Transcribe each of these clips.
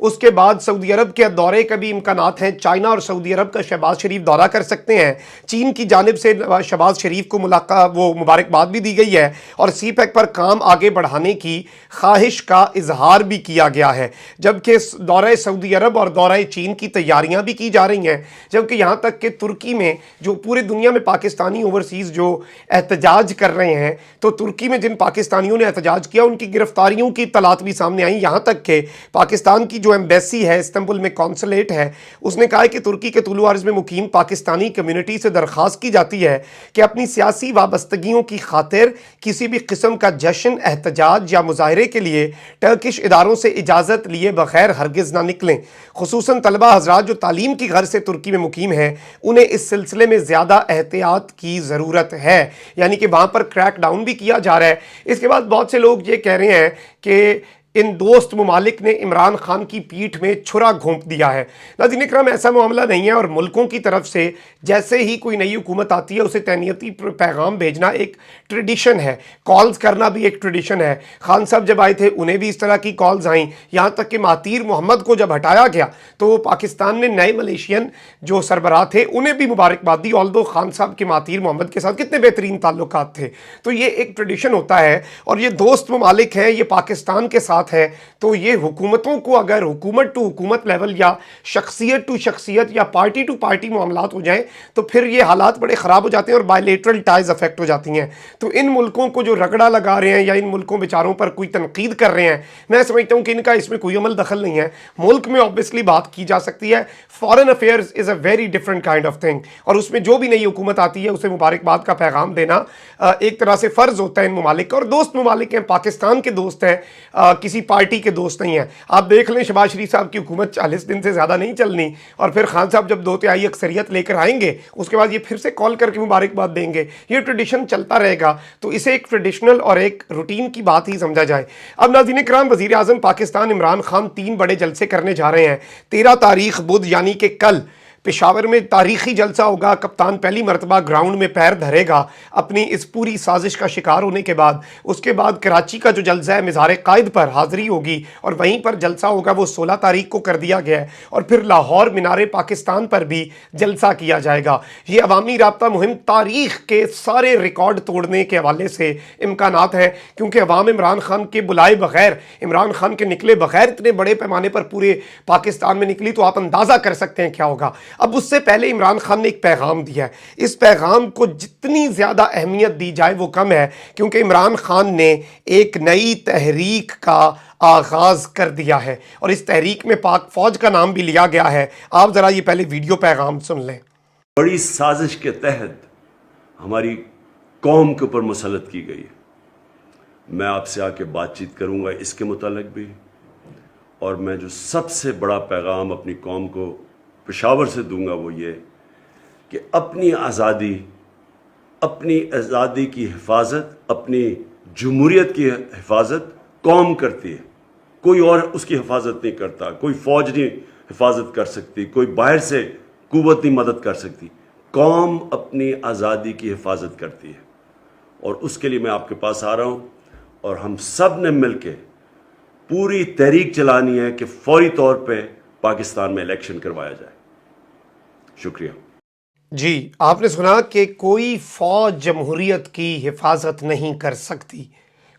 اس کے بعد سعودی عرب کے دورے کا بھی امکانات ہیں، چائنا اور سعودی عرب کا شہباز شریف دورہ کر سکتے ہیں۔ چین کی جانب سے شہباز شریف کو وہ مبارکباد بھی دی گئی ہے اور سی پیک پر کام آگے بڑھانے کی خواہش کا اظہار بھی کیا گیا ہے، جبکہ دورہ سعودی عرب اور دورہ چین کی تیاریاں بھی کی جا رہی ہیں، جبکہ یہاں تک کہ ترکی میں جو پورے دنیا میں پاکستانی اوورسیز جو احتجاج کر رہے ہیں، تو ترکی میں جن پاکستانیوں نے احتجاج کیا ان کی گرفتاریوں کی اطلاعات بھی سامنے آئیں، یہاں تک کہ پاکستان کی جو ایمبیسی ہے استنبول میں کونسلیٹ ہے، اس نے کہا ہے کہ ترکی کے طول و عرض میں مقیم پاکستانی کمیونٹی سے درخواست کی جاتی ہے کہ اپنی سیاسی وابستگیوں کی خاطر کسی بھی قسم کا جشن، احتجاج یا مظاہرے کے لیے ٹرکش اداروں سے اجازت لیے بغیر ہرگز نہ نکلیں۔ خصوصاً طلبہ حضرات جو تعلیم کی غرض سے ترکی میں مقیم ہیں، انہیں اس سلسلے میں زیادہ احتیاط کی ضرورت ہے، یعنی کہ وہاں پر کریک ڈاؤن بھی کیا جا رہا ہے۔ اس کے بعد بہت سے لوگ یہ کہہ رہے ہیں کہ ان دوست ممالک نے عمران خان کی پیٹھ میں چھرا گھونپ دیا ہے۔ ناظرین اکرام، ایسا معاملہ نہیں ہے، اور ملکوں کی طرف سے جیسے ہی کوئی نئی حکومت آتی ہے اسے تہنیتی پیغام بھیجنا ایک ٹریڈیشن ہے، کالز کرنا بھی ایک ٹریڈیشن ہے۔ خان صاحب جب آئے تھے انہیں بھی اس طرح کی کالز آئیں، یہاں تک کہ مہاتیر محمد کو جب ہٹایا گیا تو پاکستان نے نئے ملیشین جو سربراہ تھے انہیں بھی مبارکباد دی، آلدو خان صاحب کے مہاتیر محمد کے ساتھ کتنے بہترین تعلقات تھے۔ تو یہ ایک ٹریڈیشن ہوتا ہے، اور یہ دوست ممالک ہیں، یہ پاکستان کے ساتھ ہے، تو یہ حکومتوں کو اگر حکومت ٹو حکومت لیول یا شخصیت ٹو شخصیت یا پارٹی ٹو پارٹی معاملات ہو جائیں تو پھر یہ حالات بڑے خراب ہو جاتے ہیں اور بائیلیٹرل ٹائز افیکٹ ہو جاتی ہیں۔ تو ان ملکوں کو جو رگڑا لگا رہے ہیں یا ان ملکوں بیچاروں پر کوئی تنقید کر رہے ہیں، میں سمجھتا ہوں کہ ان کا اس میں کوئی عمل دخل نہیں ہے۔ ملک میں obviously بات کی جا سکتی ہے، foreign affairs is a very different kind of thing, اور اس میں جو بھی نئی حکومت آتی ہے اسے مبارکباد کا پیغام دینا ایک طرح سے فرض ہوتا ہے ان ممالک کا، اور دوست ممالک ہیں، پاکستان کے دوست ہیں، کسی پارٹی کے دوست نہیں ہیں۔ آپ دیکھ لیں شہباز شریف صاحب کی حکومت 40 دن سے زیادہ نہیں چلنی، اور پھر خان صاحب جب 2/3 اکثریت لے کر آئیں گے اس کے بعد یہ پھر سے کال کر کے مبارکباد دیں گے، یہ ٹریڈیشن چلتا رہے گا۔ تو اسے ایک ٹریڈیشنل اور ایک روٹین کی بات ہی سمجھا جائے۔ اب ناظرین اکرام، وزیر اعظم پاکستان عمران خان 3 بڑے جلسے کرنے جا رہے ہیں۔ 13 تاریخ بدھ یعنی کہ کل پشاور میں تاریخی جلسہ ہوگا، کپتان پہلی مرتبہ گراؤنڈ میں پیر دھرے گا اپنی اس پوری سازش کا شکار ہونے کے بعد۔ اس کے بعد کراچی کا جو جلسہ ہے مزار قائد پر حاضری ہوگی، اور وہیں پر جلسہ ہوگا، وہ 16 تاریخ کو کر دیا گیا ہے، اور پھر لاہور مینار پاکستان پر بھی جلسہ کیا جائے گا۔ یہ عوامی رابطہ مہم تاریخ کے سارے ریکارڈ توڑنے کے حوالے سے امکانات ہیں، کیونکہ عوام عمران خان کے بلائے بغیر، عمران خان کے نکلے بغیر اتنے بڑے پیمانے پر پورے پاکستان میں نکلی، تو آپ اندازہ کر سکتے ہیں کیا ہوگا۔ اب اس سے پہلے عمران خان نے ایک پیغام دیا ہے، اس پیغام کو جتنی زیادہ اہمیت دی جائے وہ کم ہے، کیونکہ عمران خان نے ایک نئی تحریک کا آغاز کر دیا ہے، اور اس تحریک میں پاک فوج کا نام بھی لیا گیا ہے۔ آپ ذرا یہ پہلے ویڈیو پیغام سن لیں۔ بڑی سازش کے تحت ہماری قوم کے اوپر مسلط کی گئی ہے۔ میں آپ سے آ کے بات چیت کروں گا اس کے متعلق بھی، اور میں جو سب سے بڑا پیغام اپنی قوم کو پشاور سے دوں گا وہ یہ کہ اپنی آزادی کی حفاظت، اپنی جمہوریت کی حفاظت قوم کرتی ہے، کوئی اور اس کی حفاظت نہیں کرتا، کوئی فوج نہیں حفاظت کر سکتی، کوئی باہر سے قوت نہیں مدد کر سکتی، قوم اپنی آزادی کی حفاظت کرتی ہے۔ اور اس کے لیے میں آپ کے پاس آ رہا ہوں، اور ہم سب نے مل کے پوری تحریک چلانی ہے کہ فوری طور پہ پاکستان میں الیکشن کروایا جائے۔ شکریہ۔ جی، آپ نے سنا کہ کوئی فوج جمہوریت کی حفاظت نہیں کر سکتی،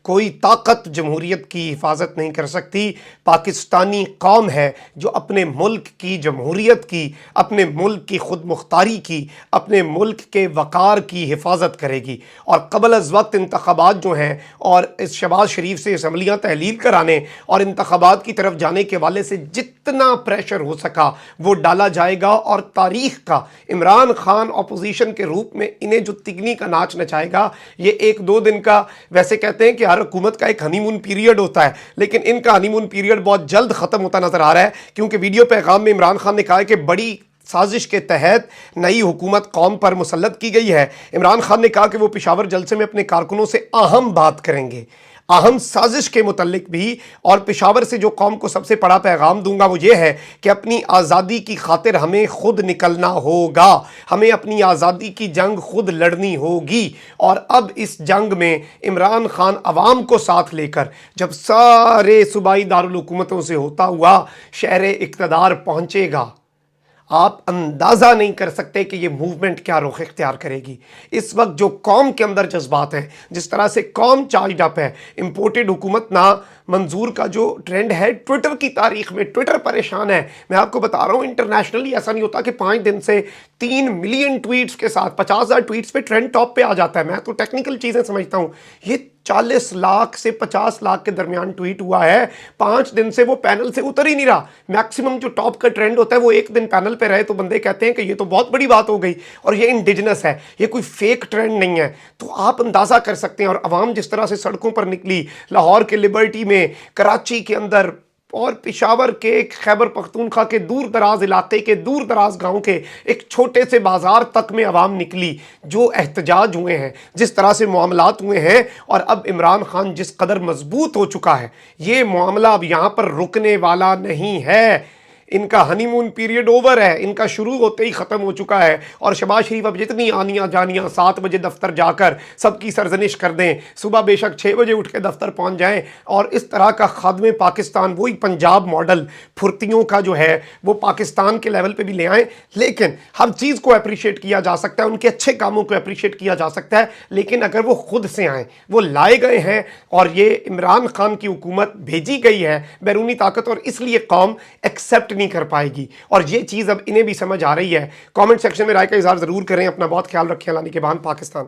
کوئی طاقت جمہوریت کی حفاظت نہیں کر سکتی۔ پاکستانی قوم ہے جو اپنے ملک کی جمہوریت کی، اپنے ملک کی خود مختاری کی، اپنے ملک کے وقار کی حفاظت کرے گی، اور قبل از وقت انتخابات جو ہیں اور اس شہباز شریف سے اسمبلیاں تحلیل کرانے اور انتخابات کی طرف جانے کے والے سے جتنا پریشر ہو سکا وہ ڈالا جائے گا، اور تاریخ کا عمران خان اپوزیشن کے روپ میں انہیں جو تگنی کا ناچ نچائے گا، یہ 1-2 دن کا، ویسے کہتے ہیں کہ ہر حکومت کا ایک ہنی مون پیریڈ ہوتا ہے، لیکن ان کا ہنی مون پیریڈ بہت جلد ختم ہوتا نظر آ رہا ہے، کیونکہ ویڈیو پیغام میں عمران خان نے کہا ہے کہ بڑی سازش کے تحت نئی حکومت قوم پر مسلط کی گئی ہے۔ عمران خان نے کہا کہ وہ پشاور جلسے میں اپنے کارکنوں سے اہم بات کریں گے، اہم سازش کے متعلق بھی، اور پشاور سے جو قوم کو سب سے بڑا پیغام دوں گا وہ یہ ہے کہ اپنی آزادی کی خاطر ہمیں خود نکلنا ہوگا، ہمیں اپنی آزادی کی جنگ خود لڑنی ہوگی۔ اور اب اس جنگ میں عمران خان عوام کو ساتھ لے کر جب سارے صوبائی دارالحکومتوں سے ہوتا ہوا شہر اقتدار پہنچے گا، آپ اندازہ نہیں کر سکتے کہ یہ موومنٹ کیا رخ اختیار کرے گی۔ اس وقت جو قوم کے اندر جذبات ہیں، جس طرح سے قوم چارجڈ اپ ہے، امپورٹڈ حکومت نا منظور کا جو ٹرینڈ ہے ٹویٹر کی تاریخ میں، ٹویٹر پریشان ہے۔ میں آپ کو بتا رہا ہوں انٹرنیشنلی ایسا نہیں ہوتا کہ 5 دن سے 3 ملین ٹویٹس کے ساتھ 50,000 ٹویٹس پہ ٹرینڈ ٹاپ پہ آ جاتا ہے۔ میں تو ٹیکنیکل چیزیں سمجھتا ہوں، یہ 40 لاکھ سے 50 لاکھ کے درمیان ٹویٹ ہوا ہے۔ 5 دن سے وہ پینل سے اتر ہی نہیں رہا۔ میکسیمم جو ٹاپ کا ٹرینڈ ہوتا ہے وہ 1 دن پینل پہ رہے تو بندے کہتے ہیں کہ یہ تو بہت بڑی بات ہو گئی، اور یہ انڈیجنس ہے، یہ کوئی فیک ٹرینڈ نہیں ہے۔ تو آپ اندازہ کر سکتے ہیں، اور عوام جس طرح سے سڑکوں پر نکلی، لاہور کے لبرٹی میں، کراچی کے اندر، اور پشاور کے خیبر پختونخوا کے دور دراز علاقے کے دور دراز گاؤں کے ایک چھوٹے سے بازار تک میں عوام نکلی، جو احتجاج ہوئے ہیں، جس طرح سے معاملات ہوئے ہیں، اور اب عمران خان جس قدر مضبوط ہو چکا ہے، یہ معاملہ اب یہاں پر رکنے والا نہیں ہے۔ ان کا ہنی مون پیریڈ اوور ہے، ان کا شروع ہوتے ہی ختم ہو چکا ہے۔ اور شہباز شریف اب جتنی آنیاں جانیاں 7 بجے دفتر جا کر سب کی سرزنش کر دیں، صبح بے شک 6 بجے اٹھ کے دفتر پہنچ جائیں، اور اس طرح کا خادم پاکستان، وہی پنجاب ماڈل پھرتیوں کا جو ہے وہ پاکستان کے لیول پہ بھی لے آئیں۔ لیکن ہر چیز کو اپریشیٹ کیا جا سکتا ہے، ان کے اچھے کاموں کو اپریشیٹ کیا جا سکتا ہے، لیکن اگر وہ خود سے آئیں، وہ لائے گئے ہیں، اور یہ عمران خان کی حکومت بھیجی گئی ہے بیرونی طاقت، اور اس لیے قوم ایکسیپٹ نہیں کر پائے گی، اور یہ چیز اب انہیں بھی سمجھ آ رہی ہے۔ کامنٹ سیکشن میں رائے کا اظہار ضرور کریں۔ اپنا بہت خیال رکھیں۔ اللہ نگہبان پاکستان۔